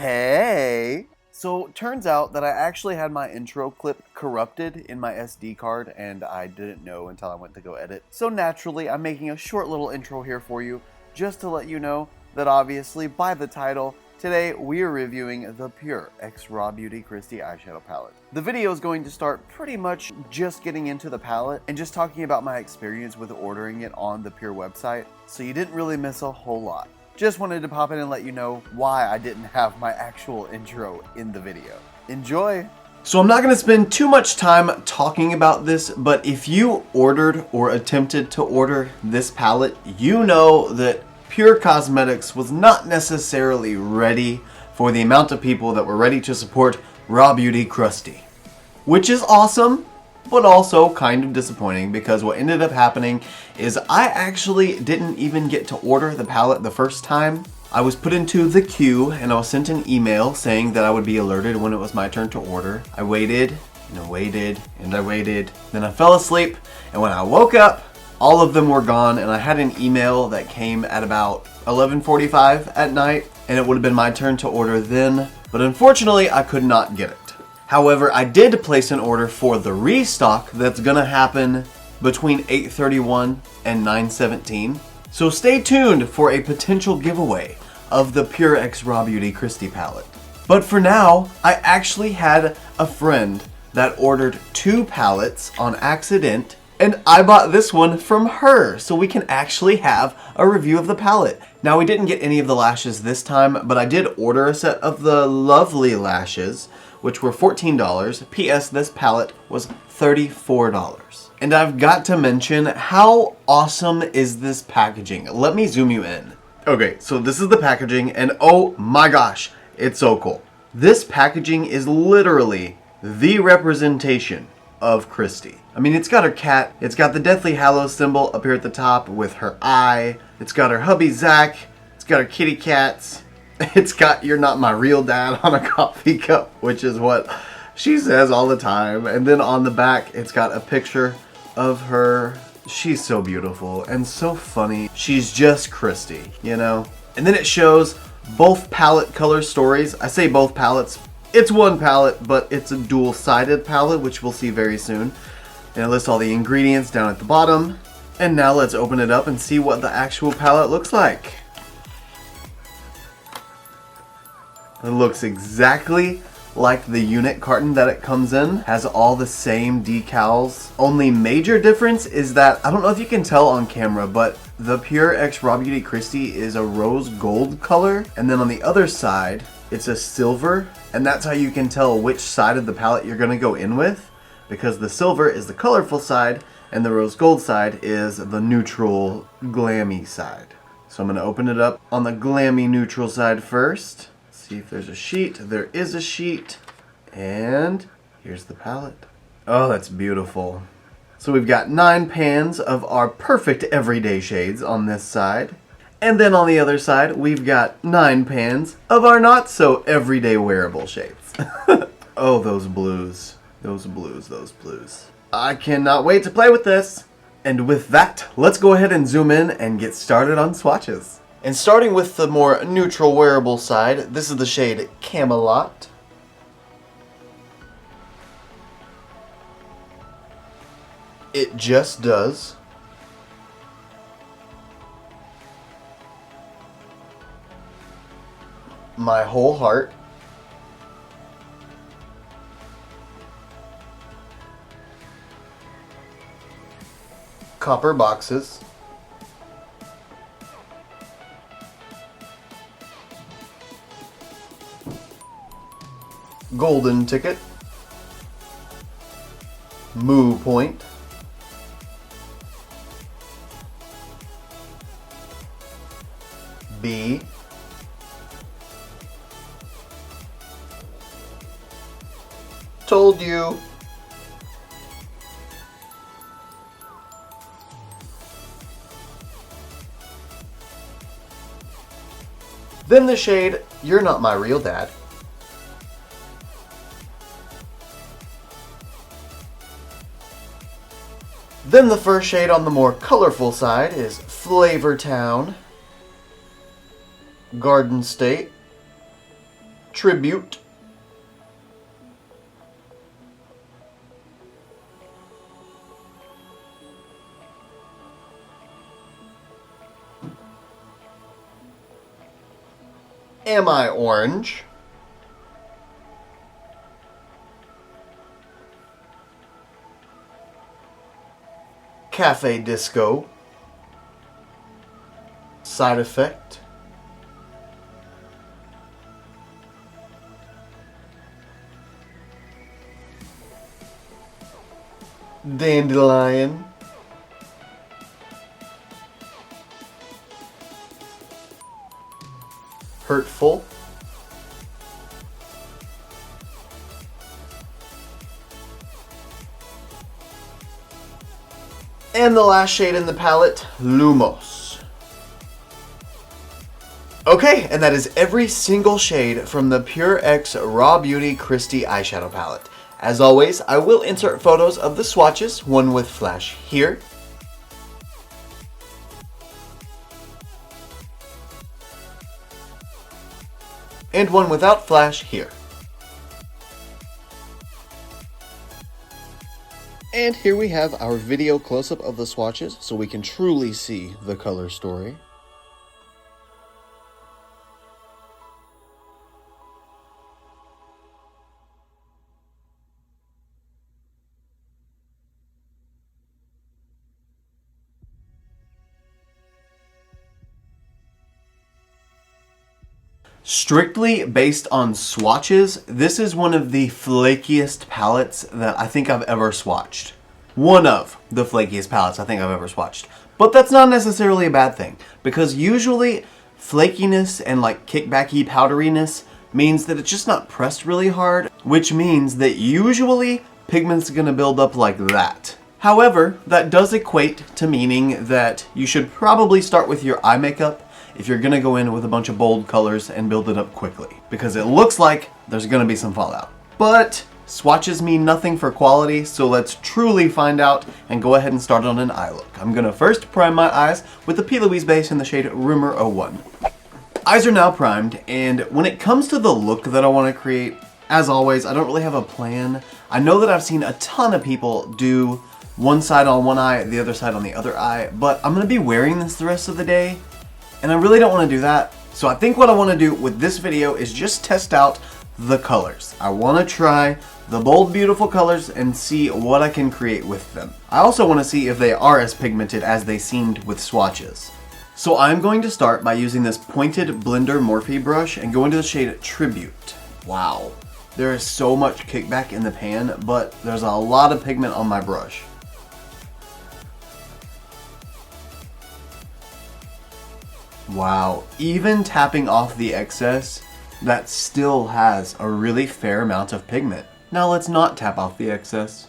Hey! So, turns out that I actually had my intro clip corrupted in my SD card and I didn't know until I went to go edit. So naturally, I'm making a short little intro here for you just to let you know that obviously by the title, today we are reviewing the PUR X Raw Beauty Kristi eyeshadow palette. The video is going to start pretty much just getting into the palette and just talking about my experience with ordering it on the PUR website, so you didn't really miss a whole lot. Just wanted to pop in and let you know why I didn't have my actual intro in the video. Enjoy! So I'm not going to spend too much time talking about this, but if you ordered or attempted to order this palette, you know that PUR Cosmetics was not necessarily ready for the amount of people that were ready to support Raw Beauty Kristi. Which is awesome, but also kind of disappointing because what ended up happening is I actually didn't even get to order the palette the first time. I was put into the queue and I was sent an email saying that I would be alerted when it was my turn to order. I waited and I waited and I waited. Then I fell asleep, and when I woke up, all of them were gone, and I had an email that came at about 11:45 at night, and it would have been my turn to order then, but unfortunately I could not get it. However, I did place an order for the restock that's gonna happen between 8:31 and 9:17. So stay tuned for a potential giveaway of the PUR X Raw Beauty Kristi palette. But for now, I actually had a friend that ordered 2 palettes on accident, and I bought this one from her, so we can actually have a review of the palette. Now, we didn't get any of the lashes this time, but I did order a set of the lovely lashes, which were $14. P.S. this palette was $34. And I've got to mention, how awesome is this packaging? Let me zoom you in. Okay, so this is the packaging, and oh my gosh, it's so cool. This packaging is literally the representation of Kristi. I mean, it's got her cat, it's got the Deathly Hallows symbol up here at the top with her eye, it's got her hubby Zach, it's got her kitty cats, it's got "You're Not My Real Dad" on a coffee cup, which is what she says all the time. And then on the back, it's got a picture of her. She's so beautiful and so funny. She's just Kristi, you know? And then it shows both palette color stories. I say both palettes. It's one palette, but it's a dual-sided palette, which we'll see very soon. And it lists all the ingredients down at the bottom. And now let's open it up and see what the actual palette looks like. It looks exactly like the unit carton that it comes in. Has all the same decals. Only major difference is that, I don't know if you can tell on camera, but the PUR X Raw Beauty Kristi is a rose gold color. And then on the other side, it's a silver. And that's how you can tell which side of the palette you're gonna go in with, because the silver is the colorful side and the rose gold side is the neutral glammy side. So I'm gonna open it up on the glammy neutral side first. See if there's a sheet. There is a sheet. And here's the palette. Oh, that's beautiful. So we've got 9 pans of our perfect everyday shades on this side. And then on the other side, we've got 9 pans of our not so everyday wearable shades. Oh, those blues. Those blues, those blues. I cannot wait to play with this. And with that, let's go ahead and zoom in and get started on swatches. And starting with the more neutral wearable side, this is the shade Camelot. It just does. My Whole Heart. Copper Boxes. Golden Ticket. Moo Point. B. Told You. Then the shade You're Not My Real Dad. Then the first shade on the more colorful side is Flavor Town, Garden State, Tribute. Am I Orange? Cafe Disco. Side Effect. Dandelion. Hurtful. And the last shade in the palette, Lumos. Okay, and that is every single shade from the PUR X Raw Beauty Christie eyeshadow palette. As always, I will insert photos of the swatches, one with flash here, and one without flash here. And here we have our video close-up of the swatches so we can truly see the color story. Strictly based on swatches, this is one of the flakiest palettes that I think I've ever swatched. One of the flakiest palettes I think I've ever swatched. But that's not necessarily a bad thing, because usually flakiness and like kickbacky powderiness means that it's just not pressed really hard, which means that usually pigment's gonna build up like that. However, that does equate to meaning that you should probably start with your eye makeup if you're gonna go in with a bunch of bold colors and build it up quickly, because it looks like there's gonna be some fallout. But swatches mean nothing for quality, so let's truly find out and go ahead and start on an eye look. I'm gonna first prime my eyes with the P. Louise base in the shade Rumor 01. Eyes are now primed, and when it comes to the look that I wanna create, as always, I don't really have a plan. I know that I've seen a ton of people do one side on one eye, the other side on the other eye, but I'm gonna be wearing this the rest of the day, and I really don't want to do that. So I think what I want to do with this video is just test out the colors. I want to try the bold, beautiful colors and see what I can create with them. I also want to see if they are as pigmented as they seemed with swatches. So I'm going to start by using this pointed blender Morphe brush and go into the shade Tribute. Wow, there is so much kickback in the pan, but there's a lot of pigment on my brush. Wow, even tapping off the excess, that still has a really fair amount of pigment. Now let's not tap off the excess.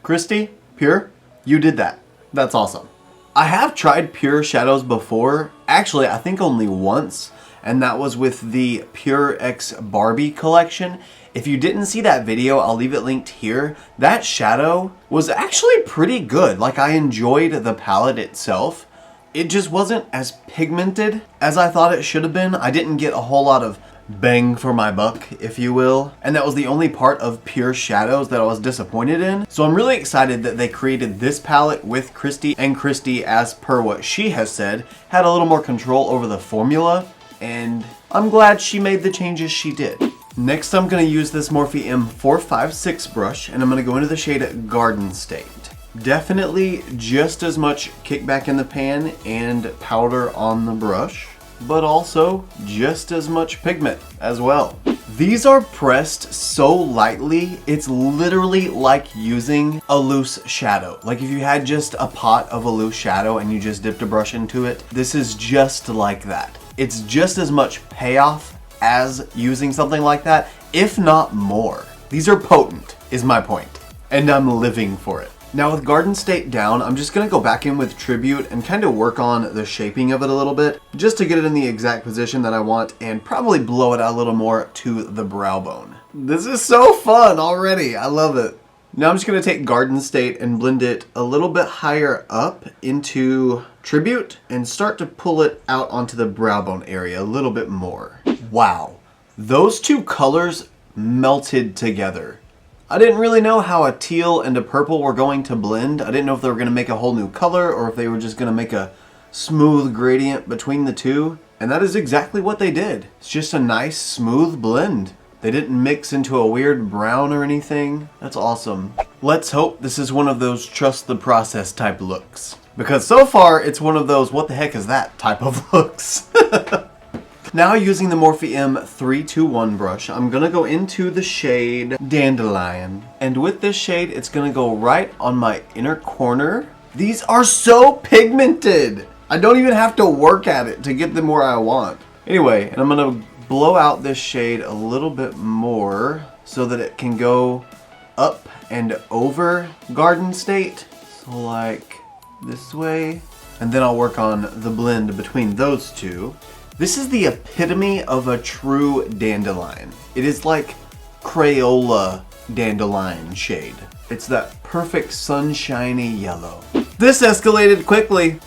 Christy, PUR, you did that. That's awesome. I have tried PUR shadows before, actually I think only once, and that was with the PUR X Barbie collection. If you didn't see that video, I'll leave it linked here. That shadow was actually pretty good. Like, I enjoyed the palette itself. It just wasn't as pigmented as I thought it should have been. I didn't get a whole lot of bang for my buck, if you will. And that was the only part of PUR shadows that I was disappointed in. So I'm really excited that they created this palette with Christy, and Christy, as per what she has said, had a little more control over the formula, and I'm glad she made the changes she did. Next, I'm going to use this Morphe M456 brush, and I'm going to go into the shade Garden State. Definitely just as much kickback in the pan and powder on the brush, but also just as much pigment as well. These are pressed so lightly, it's literally like using a loose shadow. Like if you had just a pot of a loose shadow and you just dipped a brush into it, this is just like that. It's just as much payoff as using something like that, if not more. These are potent, is my point, and I'm living for it. Now with Garden State down, I'm just going to go back in with Tribute and kind of work on the shaping of it a little bit, just to get it in the exact position that I want, and probably blow it out a little more to the brow bone. This is so fun already. I love it. Now I'm just going to take Garden State and blend it a little bit higher up into Tribute and start to pull it out onto the brow bone area a little bit more. Wow, those two colors melted together. I didn't really know how a teal and a purple were going to blend. I didn't know if they were going to make a whole new color or if they were just going to make a smooth gradient between the two. And that is exactly what they did. It's just a nice smooth blend. They didn't mix into a weird brown or anything. That's awesome. Let's hope this is one of those trust the process type looks. Because so far it's one of those what the heck is that type of looks. Now using the Morphe M321 brush, I'm going to go into the shade Dandelion. And with this shade, it's going to go right on my inner corner. These are so pigmented! I don't even have to work at it to get them where I want. Anyway, and I'm going to blow out this shade a little bit more so that it can go up and over Garden State. So like this way. And then I'll work on the blend between those two. This is the epitome of a true dandelion. It is like Crayola dandelion shade. It's that perfect sunshiny yellow. This escalated quickly.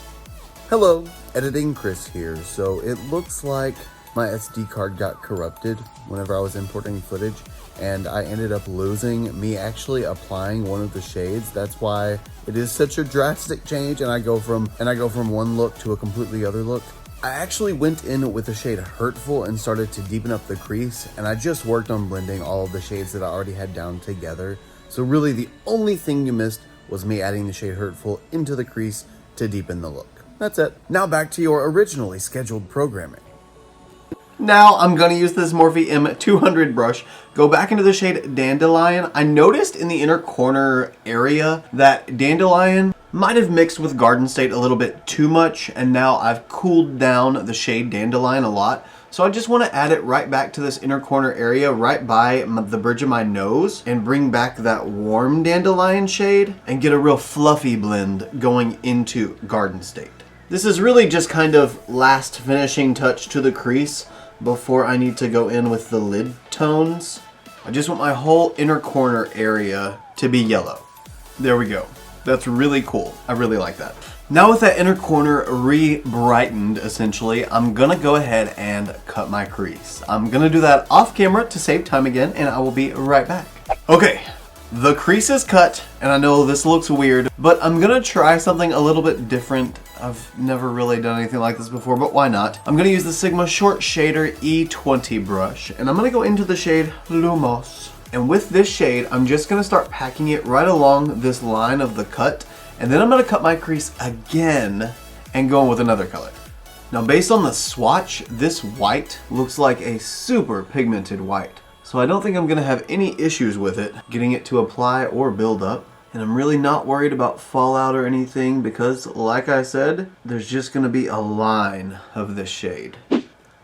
Hello, Editing Chris here. So it looks like my SD card got corrupted whenever I was importing footage, and I ended up losing me actually applying one of the shades. That's why it is such a drastic change, and I go from one look to a completely other look. I actually went in with the shade Hurtful and started to deepen up the crease, and I just worked on blending all of the shades that I already had down together. So really the only thing you missed was me adding the shade Hurtful into the crease to deepen the look. That's it. Now back to your originally scheduled programming. Now I'm going to use this Morphe M200 brush, go back into the shade Dandelion. I noticed in the inner corner area that Dandelion might have mixed with Garden State a little bit too much, and now I've cooled down the shade Dandelion a lot. So I just want to add it right back to this inner corner area right by the bridge of my nose and bring back that warm Dandelion shade and get a real fluffy blend going into Garden State. This is really just kind of last finishing touch to the crease before I need to go in with the lid tones. I just want my whole inner corner area to be yellow. There we go. That's really cool. I really like that. Now with that inner corner re-brightened, essentially, I'm gonna go ahead and cut my crease. I'm gonna do that off camera to save time again, and I will be right back. Okay, the crease is cut, and I know this looks weird, but I'm gonna try something a little bit different. I've never really done anything like this before, but why not? I'm gonna use the Sigma Short Shader E20 brush, and I'm gonna go into the shade Lumos. And with this shade, I'm just gonna start packing it right along this line of the cut, and then I'm gonna cut my crease again and go in with another color. Now based on the swatch, this white looks like a super pigmented white. So I don't think I'm gonna have any issues with it, getting it to apply or build up. And I'm really not worried about fallout or anything because, like I said, there's just gonna be a line of this shade.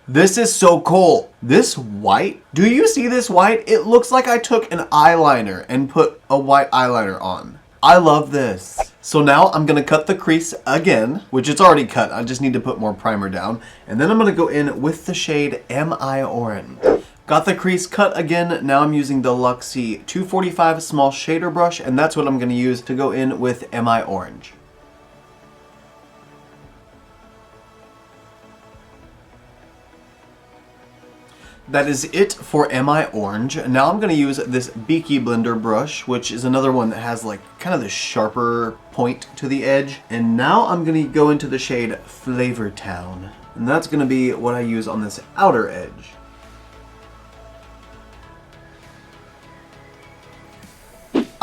This is so cool. This white, do you see this white? It looks like I took an eyeliner and put a white eyeliner on. I love this. So now I'm gonna cut the crease again, which it's already cut. I just need to put more primer down. And then I'm gonna go in with the shade MI Orange. Got the crease cut again. Now I'm using the Luxie 245 small shader brush, and that's what I'm gonna use to go in with MI Orange. That is it for MI Orange. Now I'm gonna use this Beaky Blender brush, which is another one that has like kind of the sharper point to the edge. And now I'm gonna go into the shade Flavor Town. And that's gonna be what I use on this outer edge.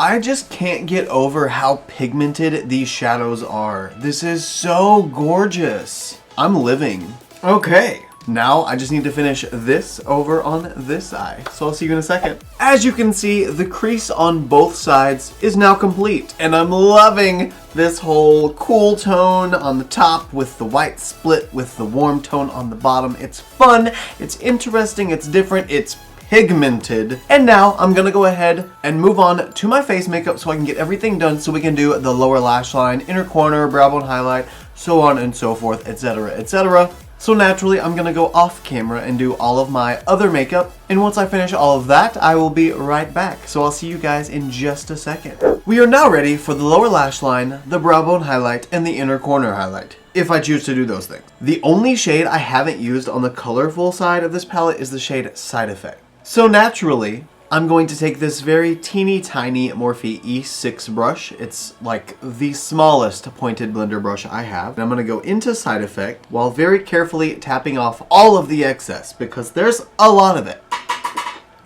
I just can't get over how pigmented these shadows are. This is so gorgeous. I'm living. Okay. Now I just need to finish this over on this eye. So I'll see you in a second. As you can see, the crease on both sides is now complete. And I'm loving this whole cool tone on the top with the white split with the warm tone on the bottom. It's fun, it's interesting, it's different, it's pigmented. And now I'm gonna go ahead and move on to my face makeup so I can get everything done so we can do the lower lash line, inner corner, brow bone highlight, so on and so forth, etc., etc. So naturally, I'm gonna go off camera and do all of my other makeup. And once I finish all of that, I will be right back. So I'll see you guys in just a second. We are now ready for the lower lash line, the brow bone highlight, and the inner corner highlight, if I choose to do those things. The only shade I haven't used on the colorful side of this palette is the shade Side Effect. So naturally, I'm going to take this very teeny tiny Morphe E6 brush. It's like the smallest pointed blender brush I have. And I'm going to go into Side Effect while very carefully tapping off all of the excess because there's a lot of it.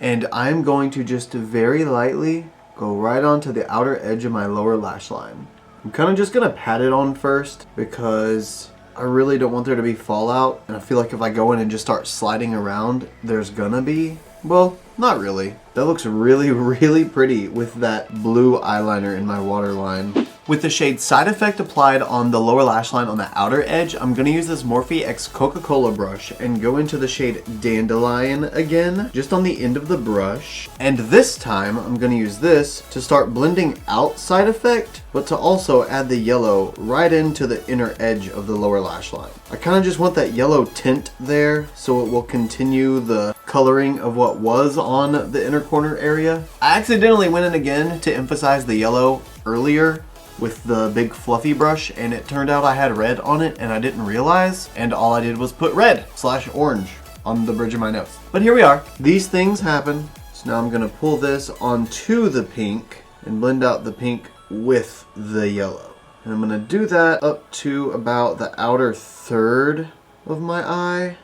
And I'm going to just very lightly go right onto the outer edge of my lower lash line. I'm kind of just going to pat it on first because I really don't want there to be fallout. And I feel like if I go in and just start sliding around, there's gonna be. Well, not really. That looks really, really pretty with that blue eyeliner in my waterline. With the shade Side Effect applied on the lower lash line on the outer edge, I'm going to use this Morphe X Coca-Cola brush and go into the shade Dandelion again, just on the end of the brush. And this time, I'm going to use this to start blending out Side Effect, but to also add the yellow right into the inner edge of the lower lash line. I kind of just want that yellow tint there so it will continue the coloring of what was on the inner corner area. I accidentally went in again to emphasize the yellow earlier with the big fluffy brush, and it turned out I had red on it and I didn't realize, and all I did was put red/orange on the bridge of my nose. But here we are. These things happen. So now I'm gonna pull this onto the pink and blend out the pink with the yellow. And I'm gonna do that up to about the outer third of my eye.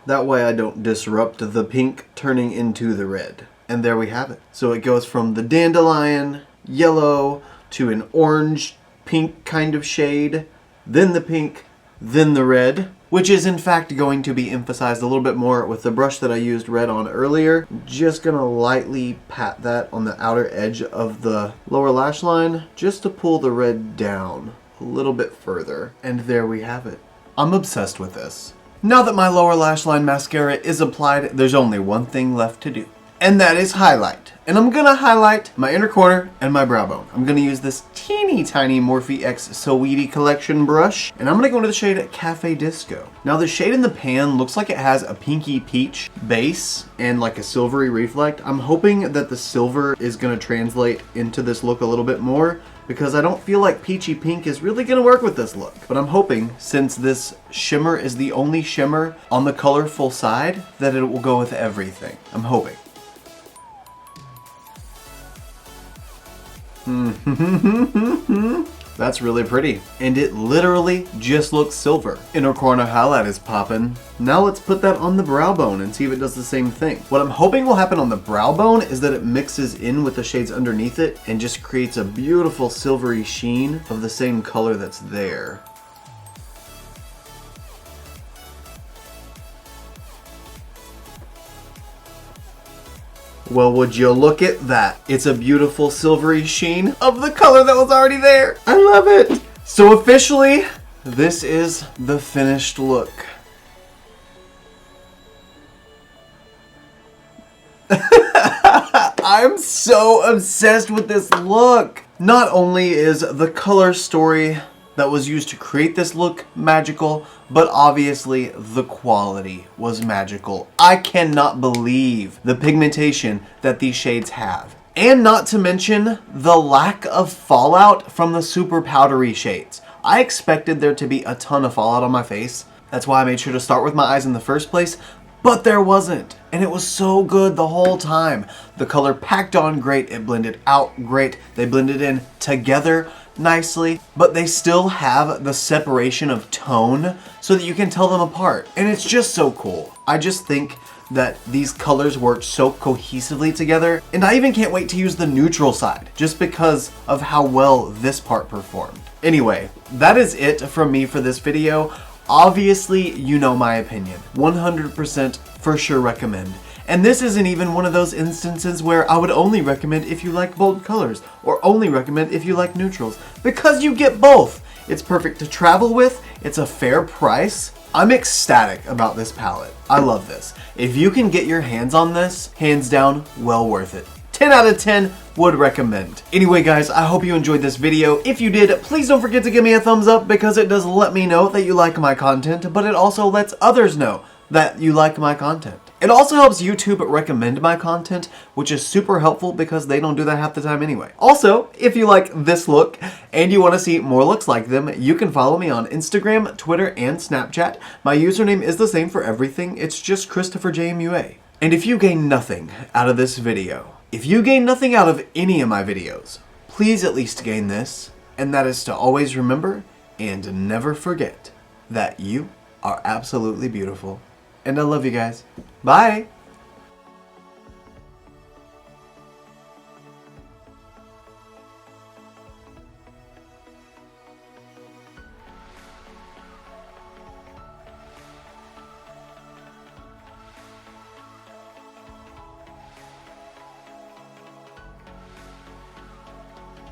That way I don't disrupt the pink turning into the red. And there we have it. So it goes from the dandelion, yellow, to an orange pink kind of shade, then the pink, then the red, which is in fact going to be emphasized a little bit more with the brush that I used red on earlier. Just gonna lightly pat that on the outer edge of the lower lash line just to pull the red down a little bit further. And there we have it. I'm obsessed with this. Now that my lower lash line mascara is applied, there's only one thing left to do, and that is highlight. And I'm gonna highlight my inner corner and my brow bone. I'm gonna use this teeny tiny Morphe X Saweetie Collection brush, and I'm gonna go into the shade Cafe Disco. Now the shade in the pan looks like it has a pinky peach base and like a silvery reflect. I'm hoping that the silver is gonna translate into this look a little bit more, because I don't feel like peachy pink is really gonna work with this look. But I'm hoping, since this shimmer is the only shimmer on the colorful side, that it will go with everything. I'm hoping. That's really pretty. And it literally just looks silver. Inner corner highlight is popping. Now let's put that on the brow bone and see if it does the same thing. What I'm hoping will happen on the brow bone is that it mixes in with the shades underneath it and just creates a beautiful silvery sheen of the same color that's there. Well, would you look at that? It's a beautiful silvery sheen of the color that was already there. I love it. So officially, this is the finished look. I'm so obsessed with this look. Not only is the color story that was used to create this look magical, but obviously the quality was magical. I cannot believe the pigmentation that these shades have. And not to mention the lack of fallout from the super powdery shades. I expected there to be a ton of fallout on my face. That's why I made sure to start with my eyes in the first place, but there wasn't. And it was so good the whole time. The color packed on great, it blended out great, they blended in together nicely, but they still have the separation of tone so that you can tell them apart. And it's just so cool. I just think that these colors work so cohesively together, and I even can't wait to use the neutral side just because of how well this part performed. Anyway, that is it from me for this video. Obviously, you know my opinion. 100% for sure recommend. And this isn't even one of those instances where I would only recommend if you like bold colors, or only recommend if you like neutrals, because you get both. It's perfect to travel with, it's a fair price. I'm ecstatic about this palette. I love this. If you can get your hands on this, hands down, well worth it. 10 out of 10, would recommend. Anyway guys, I hope you enjoyed this video. If you did, please don't forget to give me a thumbs up because it does let me know that you like my content, but it also lets others know that you like my content. It also helps YouTube recommend my content, which is super helpful because they don't do that half the time anyway. Also, if you like this look and you want to see more looks like them, you can follow me on Instagram, Twitter, and Snapchat. My username is the same for everything. It's just ChristopherJMUA. And if you gain nothing out of this video, if you gain nothing out of any of my videos, please at least gain this, and that is to always remember and never forget that you are absolutely beautiful. And I love you guys. Bye!